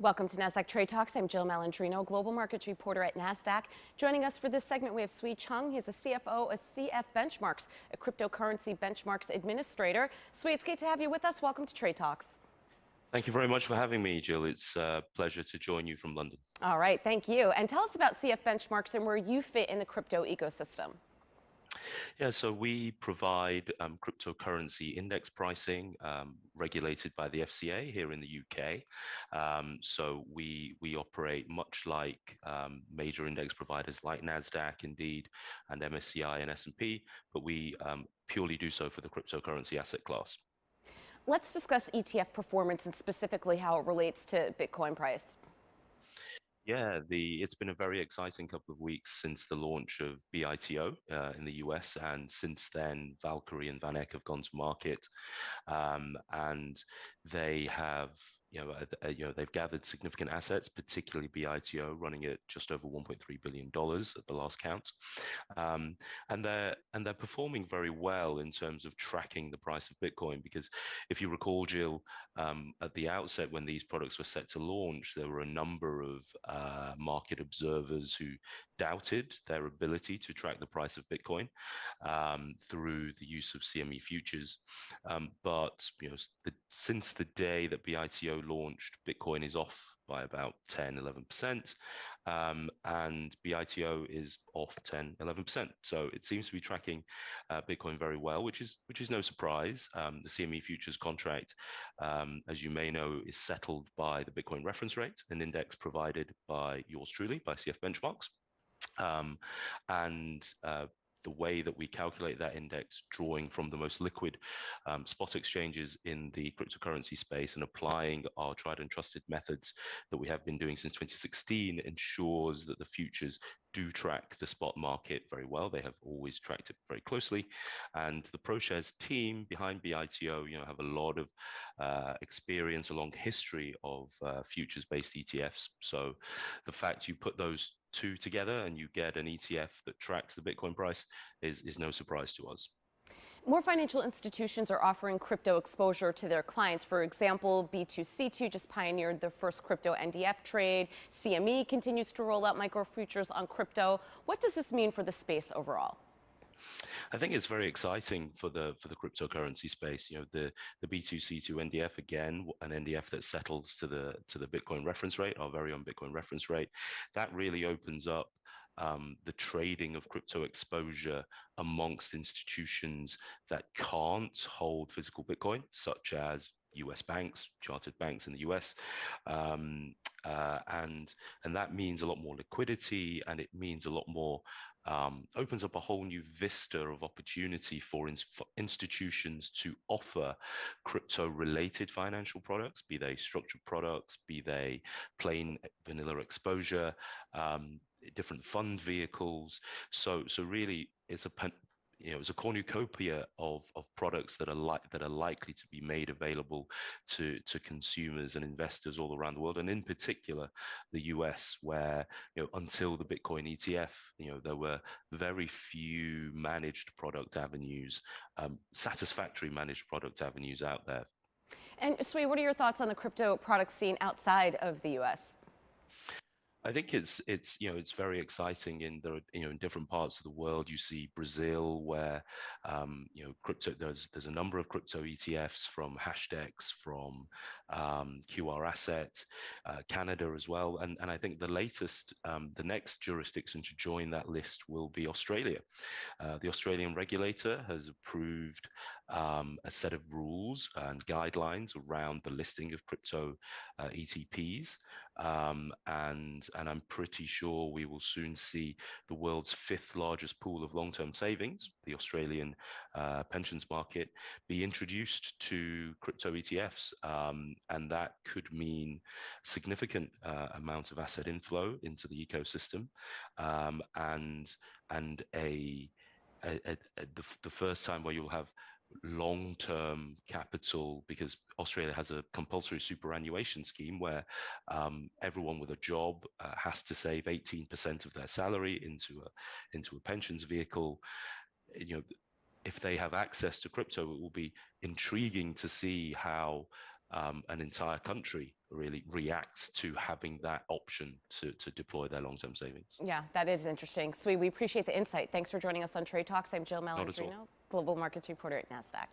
Welcome to Nasdaq Trade Talks. I'm Jill Malandrino, global markets reporter at Nasdaq. Joining us for this segment, we have Sui Chung. He's the CFO of cfBenchmarks, a cryptocurrency benchmarks administrator. Sui, it's great to have you with us. Welcome to Trade Talks. Thank you very much for having me, Jill. It's a pleasure to join you from London. All right, thank you. And tell us about cfBenchmarks and where you fit in the crypto ecosystem. Yeah, so we provide cryptocurrency index pricing regulated by the FCA here in the UK. So we operate much like major index providers like Nasdaq, indeed, and MSCI and S&P, but we purely do so for the cryptocurrency asset class. Let's discuss ETF performance and specifically how it relates to Bitcoin price. Yeah, it's been a very exciting couple of weeks since the launch of BITO in the US, and since then, Valkyrie and VanEck have gone to market, and they have. They've gathered significant assets, particularly BITO, running at just over $1.3 billion at the last count, and they're performing very well in terms of tracking the price of Bitcoin. Because if you recall, Jill, at the outset when these products were set to launch, there were a number of market observers who doubted their ability to track the price of Bitcoin through the use of CME futures, but since the day that BITO launched, Bitcoin is off by about 10-11%, and BITO is off 10-11%. So it seems to be tracking Bitcoin very well, which is no surprise. The CME futures contract, as you may know, is settled by the Bitcoin reference rate, an index provided by yours truly, by cfBenchmarks. The way that we calculate that index, drawing from the most liquid spot exchanges in the cryptocurrency space and applying our tried and trusted methods that we have been doing since 2016, ensures that the futures do track the spot market very well. They have always tracked it very closely, and the ProShares team behind BITO, have a lot of experience, a long history of futures-based ETFs. So the fact you put those two together and you get an ETF that tracks the Bitcoin price is no surprise to us. More financial institutions are offering crypto exposure to their clients. For example, B2C2 just pioneered the first crypto NDF trade. CME continues to roll out micro futures on crypto. What does this mean for the space overall? I think it's very exciting for the cryptocurrency space. The B2C2 NDF, again, an NDF that settles to the Bitcoin reference rate, our very own Bitcoin reference rate. That really opens up the trading of crypto exposure amongst institutions that can't hold physical Bitcoin, such as US banks, chartered banks in the US, and that means a lot more liquidity, and it means a lot more, opens up a whole new vista of opportunity for institutions to offer crypto-related financial products, be they structured products, be they plain vanilla exposure, different fund vehicles. So really, it's a cornucopia of products that are likely to be made available to consumers and investors all around the world, and in particular the US, where until the Bitcoin ETF, there were very few managed product avenues, satisfactory managed product avenues out there. And Sui, what are your thoughts on the crypto product scene outside of the US? I think it's very exciting in in different parts of the world. You see Brazil, where crypto, there's a number of crypto ETFs from Hashdex, from QR Asset, Canada as well, and I think the next jurisdiction to join that list will be Australia. The Australian regulator has approved a set of rules and guidelines around the listing of crypto ETPs, and I'm pretty sure we will soon see the world's 5th largest pool of long-term savings, the Australian pensions market, be introduced to crypto ETFs, and that could mean significant amount of asset inflow into the ecosystem, and the first time where you'll have long-term capital, because Australia has a compulsory superannuation scheme where everyone with a job has to save 18% of their salary into a pensions vehicle. If they have access to crypto, it will be intriguing to see how an entire country really reacts to having that option to deploy their long-term savings. Yeah, that is interesting. Sui, we appreciate the insight. Thanks for joining us on Trade Talks. I'm Jill Not at all. Malandrino, Global Markets Reporter at Nasdaq.